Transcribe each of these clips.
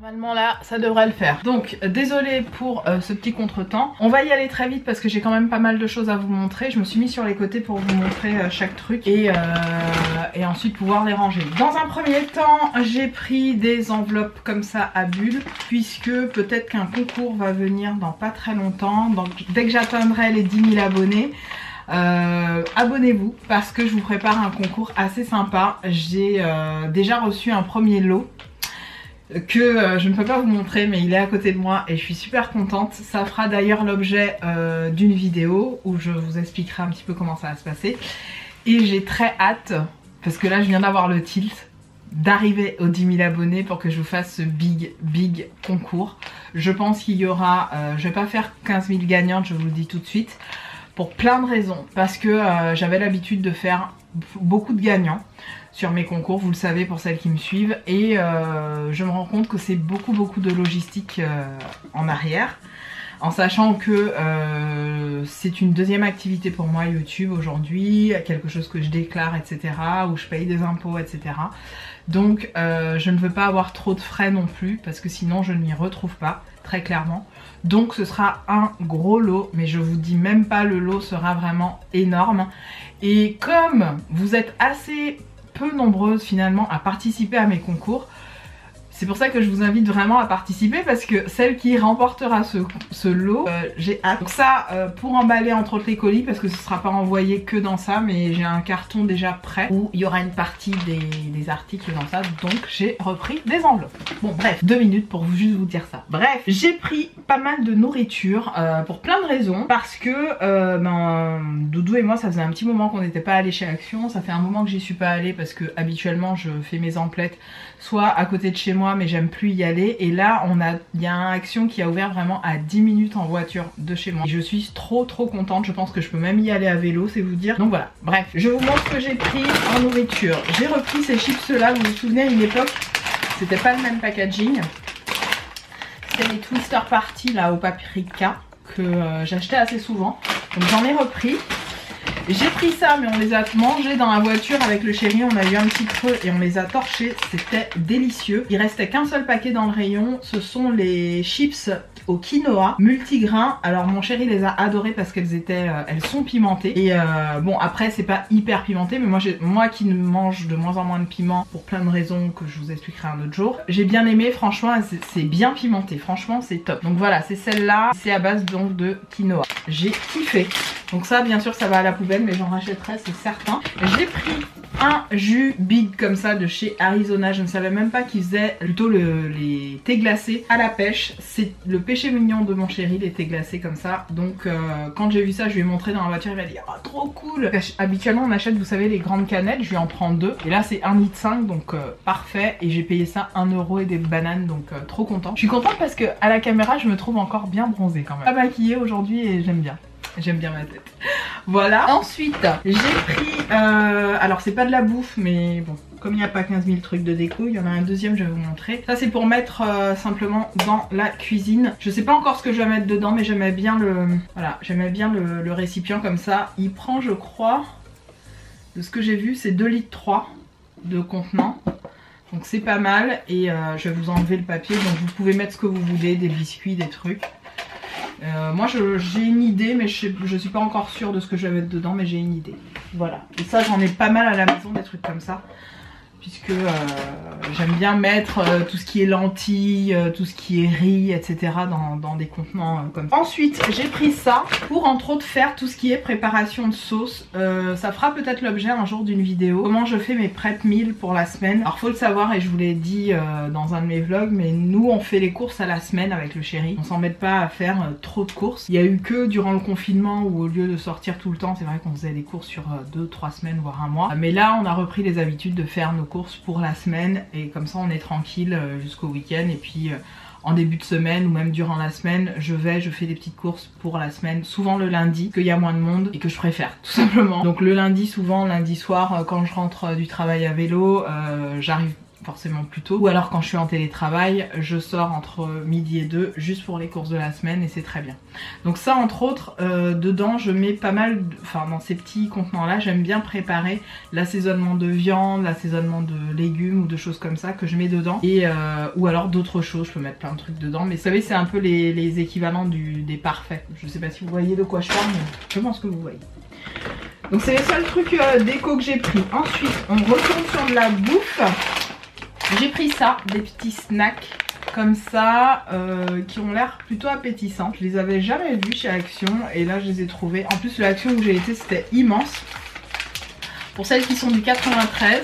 Normalement là, ça devrait le faire. Donc désolée pour ce petit contretemps. On va y aller très vite parce que j'ai quand même pas mal de choses à vous montrer. Je me suis mis sur les côtés pour vous montrer chaque truc et ensuite pouvoir les ranger. Dans un premier temps, j'ai pris des enveloppes comme ça à bulles puisque peut-être qu'un concours va venir dans pas très longtemps. Donc dès que j'atteindrai les 10 000 abonnés, abonnez-vous parce que je vous prépare un concours assez sympa. J'ai déjà reçu un premier lot que je ne peux pas vous montrer, mais il est à côté de moi et je suis super contente. Ça fera d'ailleurs l'objet d'une vidéo où je vous expliquerai un petit peu comment ça va se passer. Et j'ai très hâte, parce que là je viens d'avoir le tilt, d'arriver aux 10 000 abonnés pour que je vous fasse ce big concours. Je pense qu'il y aura, je vais pas faire 15 000 gagnantes, je vous le dis tout de suite, pour plein de raisons. Parce que j'avais l'habitude de faire beaucoup de gagnants sur mes concours, vous le savez pour celles qui me suivent, et je me rends compte que c'est beaucoup de logistique en arrière, en sachant que c'est une deuxième activité pour moi YouTube aujourd'hui, quelque chose que je déclare, etc., où je paye des impôts, etc. Donc je ne veux pas avoir trop de frais non plus, parce que sinon je ne m'y retrouve pas, très clairement. Donc ce sera un gros lot, mais je vous dis même pas, le lot sera vraiment énorme. Et comme vous êtes assez peu nombreuses finalement à participer à mes concours, c'est pour ça que je vous invite vraiment à participer, parce que celle qui remportera ce lot, j'ai hâte. Donc ça, pour emballer entre autres les colis, parce que ce sera pas envoyé que dans ça, mais j'ai un carton déjà prêt où il y aura une partie des articles dans ça, donc j'ai repris des enveloppes. Bon bref, 2 minutes pour juste vous dire ça. Bref, j'ai pris pas mal de nourriture pour plein de raisons, parce que Doudou et moi ça faisait un petit moment qu'on n'était pas allé chez Action, ça fait un moment que j'y suis pas allée parce que habituellement je fais mes emplettes soit à côté de chez moi, mais j'aime plus y aller, et là il y a un Action qui a ouvert vraiment à 10 minutes en voiture de chez moi et je suis trop contente. Je pense que je peux même y aller à vélo, c'est vous dire. Donc voilà, bref, je vous montre ce que j'ai pris en nourriture. J'ai repris ces chips là, vous vous souvenez, à une époque c'était pas le même packaging, c'était les Twister Party là au paprika que j'achetais assez souvent, donc j'en ai repris. J'ai pris ça, mais on les a mangés dans la voiture avec le chéri, on a eu un petit creux et on les a torchés, c'était délicieux. Il restait qu'un seul paquet dans le rayon, ce sont les chips au quinoa multigrains. Alors mon chéri les a adorés parce qu'elles sont pimentées. Et bon, après c'est pas hyper pimenté, mais moi qui mange de moins en moins de piment pour plein de raisons que je vous expliquerai un autre jour, j'ai bien aimé, franchement c'est bien pimenté, franchement c'est top. Donc voilà, c'est celle-là, c'est à base donc de quinoa. J'ai kiffé. Donc ça bien sûr ça va à la poubelle, mais j'en rachèterai, c'est certain. J'ai pris un jus big comme ça de chez Arizona. Je ne savais même pas qu'ils faisaient plutôt les thés glacés à la pêche. C'est le péché mignon de mon chéri, les thés glacés comme ça. Donc quand j'ai vu ça, je lui ai montré dans la voiture, il m'a dit oh, trop cool. Habituellement on achète, vous savez, les grandes canettes, je lui en prends 2. Et là c'est 1,5 litre, donc parfait. Et j'ai payé ça 1 € et des bananes, donc trop contente. Je suis contente parce que à la caméra je me trouve encore bien bronzée quand même. Pas maquillée aujourd'hui et j'aime bien. J'aime bien ma tête. Voilà. Ensuite, j'ai pris... alors, c'est pas de la bouffe, mais bon, comme il n'y a pas 15 000 trucs de déco, il y en a un deuxième, je vais vous montrer. Ça, c'est pour mettre simplement dans la cuisine. Je sais pas encore ce que je vais mettre dedans, mais j'aimais bien le... Voilà, j'aimais bien le récipient comme ça. Il prend, je crois, de ce que j'ai vu, c'est 2,3 litres de contenant. Donc c'est pas mal. Et je vais vous enlever le papier. Donc vous pouvez mettre ce que vous voulez, des biscuits, des trucs. Moi j'ai une idée, mais je suis pas encore sûre de ce que je vais mettre dedans, mais j'ai une idée. Voilà. Et ça j'en ai pas mal à la maison, des trucs comme ça. Puisque j'aime bien mettre tout ce qui est lentilles, tout ce qui est riz, etc. dans des contenants comme ça. Ensuite j'ai pris ça pour entre autres faire tout ce qui est préparation de sauce. Ça fera peut-être l'objet un jour d'une vidéo. Comment je fais mes prep meals pour la semaine. Alors faut le savoir, et je vous l'ai dit dans un de mes vlogs, mais nous on fait les courses à la semaine avec le chéri. On s'embête pas à faire trop de courses. Il y a eu que durant le confinement où au lieu de sortir tout le temps, c'est vrai qu'on faisait des courses sur 2-3 semaines voire un mois. Mais là on a repris les habitudes de faire nos courses pour la semaine, et comme ça on est tranquille jusqu'au week-end. Et puis en début de semaine ou même durant la semaine, je fais des petites courses pour la semaine, souvent le lundi, qu'il y a moins de monde et que je préfère tout simplement. Donc le lundi, souvent lundi soir, quand je rentre du travail à vélo, forcément plus tôt. Ou alors quand je suis en télétravail, je sors entre midi et 2 juste pour les courses de la semaine et c'est très bien. Donc ça entre autres, dedans je mets pas mal, enfin dans ces petits contenants là, j'aime bien préparer l'assaisonnement de viande, l'assaisonnement de légumes ou de choses comme ça que je mets dedans. Et ou alors d'autres choses, je peux mettre plein de trucs dedans. Mais vous savez c'est un peu les équivalents des parfaits. Je sais pas si vous voyez de quoi je parle, mais je pense que vous voyez. Donc c'est les seuls trucs déco que j'ai pris. Ensuite on retourne sur de la bouffe. J'ai pris ça, des petits snacks comme ça qui ont l'air plutôt appétissants. Je les avais jamais vus chez Action et là je les ai trouvés. En plus l'Action où j'ai été c'était immense. Pour celles qui sont du 93,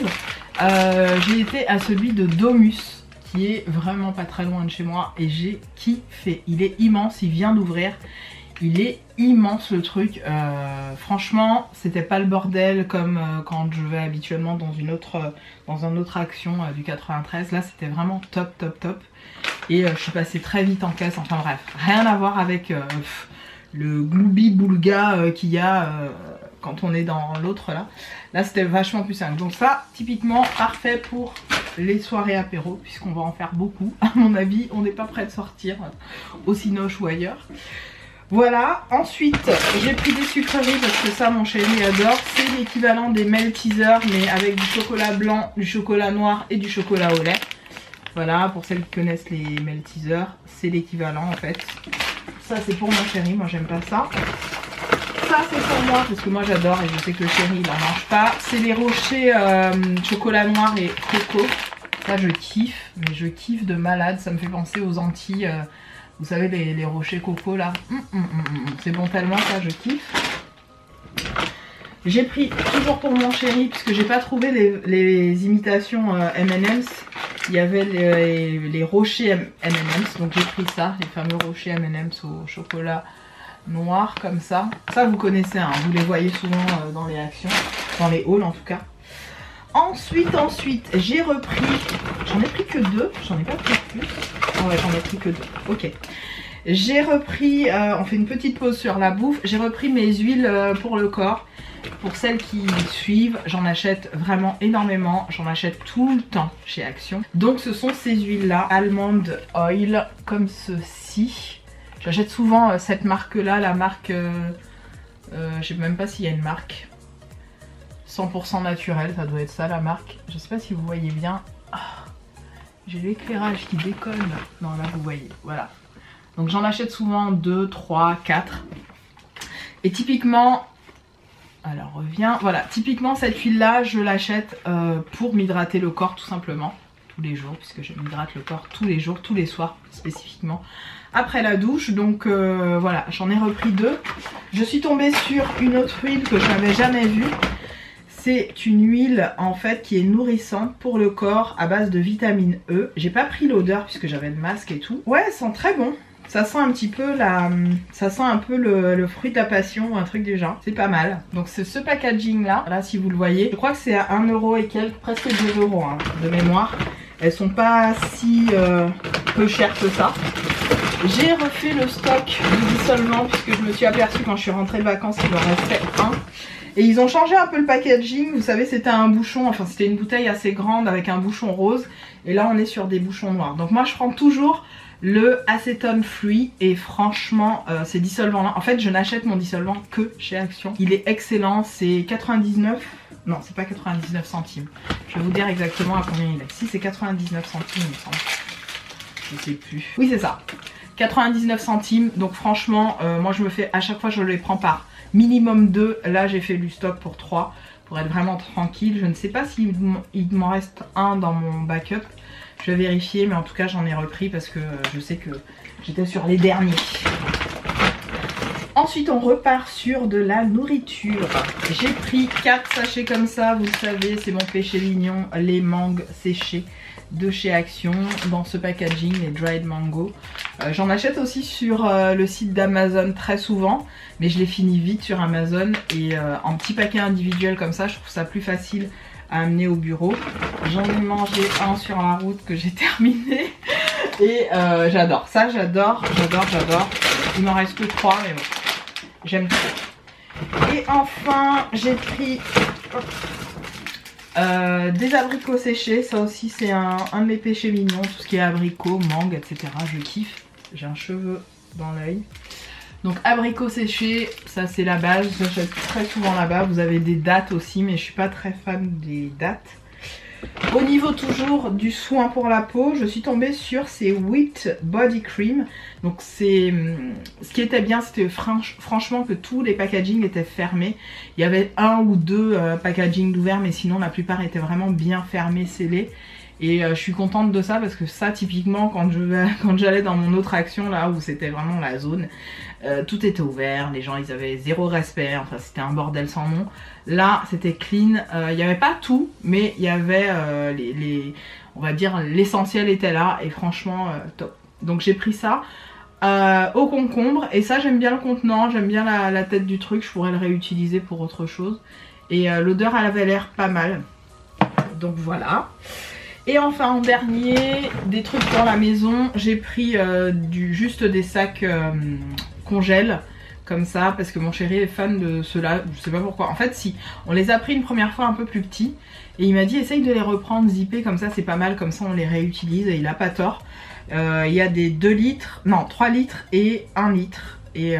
j'ai été à celui de Domus qui est vraiment pas très loin de chez moi et j'ai kiffé. Il est immense, il vient d'ouvrir. Il est immense le truc, franchement c'était pas le bordel comme quand je vais habituellement dans un autre Action du 93. Là c'était vraiment top top top et je suis passée très vite en caisse, enfin bref, rien à voir avec le gloubi boulga qu'il y a quand on est dans l'autre là. Là c'était vachement plus simple, donc ça typiquement parfait pour les soirées apéro puisqu'on va en faire beaucoup. À mon avis on n'est pas prêt de sortir au Cinoche ou ailleurs. Voilà, ensuite j'ai pris des sucreries parce que ça mon chéri adore. C'est l'équivalent des Maltesers mais avec du chocolat blanc, du chocolat noir et du chocolat au lait. Voilà, pour celles qui connaissent les Maltesers, c'est l'équivalent en fait. Ça c'est pour mon chéri, moi j'aime pas ça. Ça c'est pour moi parce que moi j'adore et je sais que le chéri il en mange pas. C'est les rochers chocolat noir et coco. Ça je kiffe, mais je kiffe de malade, ça me fait penser aux Antilles. Vous savez les rochers coco là, c'est bon tellement, ça je kiffe. J'ai pris toujours pour mon chéri puisque j'ai pas trouvé les imitations M&M's. Il y avait les rochers M&M's, donc j'ai pris ça, les fameux rochers M&M's au chocolat noir comme ça. Ça vous connaissez, hein, vous les voyez souvent dans les Actions, dans les hauls en tout cas. Ensuite j'ai repris, j'en ai pris que 2, j'en ai pas pris plus. Ah ouais, j'en ai pris que 2, ok. J'ai repris, on fait une petite pause sur la bouffe, j'ai repris mes huiles pour le corps. Pour celles qui suivent, j'en achète vraiment énormément, j'en achète tout le temps chez Action. Donc ce sont ces huiles là, Almond Oil, comme ceci. J'achète souvent cette marque là, la marque, je sais même pas s'il y a une marque. 100% naturel, ça doit être ça la marque. Je sais pas si vous voyez bien. Oh, j'ai l'éclairage qui déconne. Non là vous voyez, voilà. Donc j'en achète souvent 2, 3, 4. Et typiquement, alors revient, voilà, typiquement cette huile là je l'achète pour m'hydrater le corps tout simplement. Tous les jours, puisque je m'hydrate le corps tous les jours, tous les soirs spécifiquement. Après la douche, donc voilà, j'en ai repris 2. Je suis tombée sur une autre huile que je n'avais jamais vue. C'est une huile en fait qui est nourrissante pour le corps à base de vitamine E. J'ai pas pris l'odeur puisque j'avais le masque et tout. Ouais, elle sent très bon. Ça sent un petit peu ça sent un peu le fruit de la passion ou un truc du genre. C'est pas mal. Donc c'est ce packaging là, si vous le voyez. Je crois que c'est à 1 € et quelques, presque 2 € hein, de mémoire. Elles sont pas si peu chères que ça. J'ai refait le stock de dissolvant puisque je me suis aperçue quand je suis rentrée de vacances qu'il en restait un. Et ils ont changé un peu le packaging, vous savez c'était un bouchon, enfin c'était une bouteille assez grande avec un bouchon rose. Et là on est sur des bouchons noirs. Donc moi je prends toujours le acétone free et franchement ces dissolvants là, en fait je n'achète mon dissolvant que chez Action. Il est excellent, c'est 99, non c'est pas 99 centimes. Je vais vous dire exactement à combien il est. Si c'est 99 centimes il me semble. Je sais plus. Oui c'est ça. 99 centimes, donc franchement moi je me fais, à chaque fois je les prends par minimum 2, là j'ai fait du stock pour 3 pour être vraiment tranquille. Je ne sais pas s'il m'en reste un dans mon backup, je vais vérifier, mais en tout cas j'en ai repris parce que je sais que j'étais sur les derniers. Ensuite on repart sur de la nourriture. J'ai pris 4 sachets comme ça, vous le savez c'est mon péché mignon, les mangues séchées de chez Action dans ce packaging, les dried mango. J'en achète aussi sur le site d'Amazon très souvent, mais je les finis vite sur Amazon et en petits paquets individuels comme ça je trouve ça plus facile à amener au bureau. J'en ai mangé un sur la route que j'ai terminé et j'adore ça, j'adore. Il m'en reste que 3 mais bon, j'aime trop. Et enfin j'ai pris Des abricots séchés, ça aussi c'est un de mes péchés mignons, tout ce qui est abricots, mangue, etc. Je kiffe, j'ai un cheveu dans l'œil. Donc abricots séchés, ça c'est la base, j'achète très souvent là-bas. Vous avez des dattes aussi, mais je suis pas très fan des dattes. Au niveau toujours du soin pour la peau, je suis tombée sur ces Whipped Body Cream. Donc c'est ce qui était bien, c'était franchement que tous les packaging étaient fermés. Il y avait un ou deux packaging d'ouverts, mais sinon la plupart étaient vraiment bien fermés, scellés. Et je suis contente de ça parce que ça typiquement quand j'allais dans mon autre action là où c'était vraiment la zone, tout était ouvert, les gens ils avaient zéro respect, enfin c'était un bordel sans nom. Là c'était clean, il n'y avait pas tout mais il y avait on va dire l'essentiel était là et franchement top. Donc j'ai pris ça au concombre et ça j'aime bien le contenant, j'aime bien la tête du truc, je pourrais le réutiliser pour autre chose. Et l'odeur elle avait l'air pas mal. Donc voilà. Et enfin en dernier, des trucs pour la maison, j'ai pris juste des sacs congèle comme ça parce que mon chéri est fan de ceux-là, je sais pas pourquoi. En fait si, on les a pris une première fois un peu plus petits et il m'a dit essaye de les reprendre zippés comme ça c'est pas mal, comme ça on les réutilise et il a pas tort. Il y a des 2 litres, non 3 litres et 1 litre et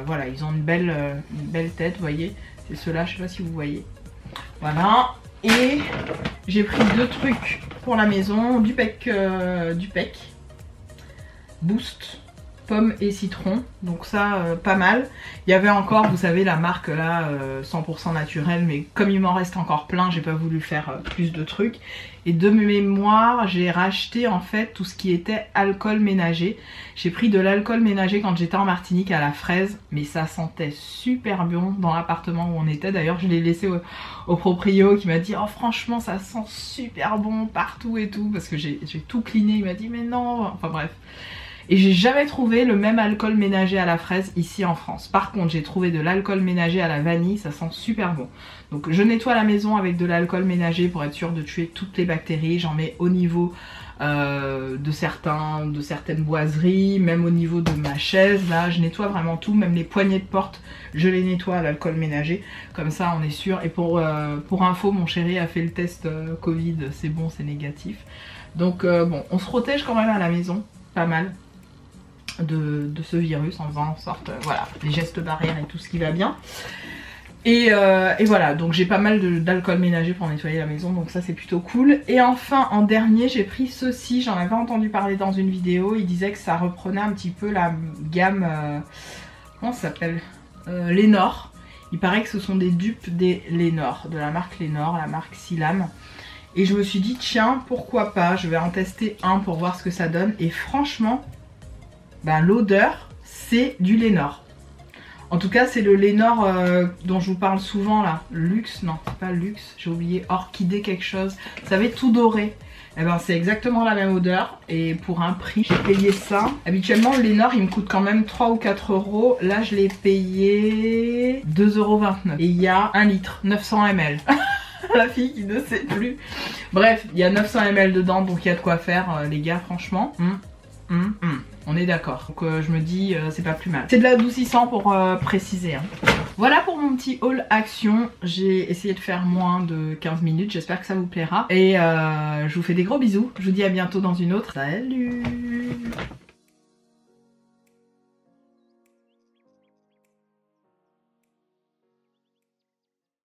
voilà ils ont une belle tête, vous voyez, c'est ceux-là, je sais pas si vous voyez. Voilà. Et j'ai pris 2 trucs pour la maison, du PEC Boost, pomme et citron, donc ça pas mal. Il y avait encore, vous savez la marque là 100% naturel, mais comme il m'en reste encore plein, j'ai pas voulu faire plus de trucs. Et de mémoire, j'ai racheté en fait tout ce qui était alcool ménager. J'ai pris de l'alcool ménager quand j'étais en Martinique à la fraise, mais ça sentait super bon dans l'appartement où on était. D'ailleurs je l'ai laissé au proprio qui m'a dit oh franchement ça sent super bon partout et tout, parce que j'ai tout cleané, il m'a dit mais non, enfin bref. Et j'ai jamais trouvé le même alcool ménager à la fraise ici en France. Par contre j'ai trouvé de l'alcool ménager à la vanille, ça sent super bon. Donc je nettoie la maison avec de l'alcool ménager pour être sûre de tuer toutes les bactéries. J'en mets au niveau de certaines boiseries, même au niveau de ma chaise. Là je nettoie vraiment tout, même les poignées de porte je les nettoie à l'alcool ménager. Comme ça on est sûr. Et pour info, mon chéri a fait le test Covid, c'est bon, c'est négatif. Donc bon, on se protège quand même à la maison, pas mal. De ce virus en faisant en sorte, voilà, les gestes barrières et tout ce qui va bien. Et voilà, donc j'ai pas mal d'alcool ménager pour nettoyer la maison, donc ça c'est plutôt cool. Et enfin en dernier j'ai pris ceci, j'en avais entendu parler dans une vidéo, il disait que ça reprenait un petit peu la gamme, comment ça s'appelle, Lénore. Il paraît que ce sont des dupes des Lénore, de la marque Lénore, la marque Silam. Et je me suis dit tiens pourquoi pas, je vais en tester un pour voir ce que ça donne. Et franchement, bah, l'odeur c'est du Lénore. En tout cas c'est le Lénore dont je vous parle souvent là. Luxe, non c'est pas Luxe, j'ai oublié, Orchidée quelque chose. Vous savez, tout doré. Et ben c'est exactement la même odeur. Et pour un prix, j'ai payé ça. Habituellement le Lénore il me coûte quand même 3 ou 4 euros. Là je l'ai payé 2,29 €. Et il y a 1 litre, 900 ml. La fille qui ne sait plus. Bref, il y a 900 ml dedans, donc il y a de quoi faire les gars, franchement. On est d'accord. Donc je me dis c'est pas plus mal. C'est de l'adoucissant pour préciser. Hein. Voilà pour mon petit haul action. J'ai essayé de faire moins de 15 minutes. J'espère que ça vous plaira. Et je vous fais des gros bisous. Je vous dis à bientôt dans une autre. Salut!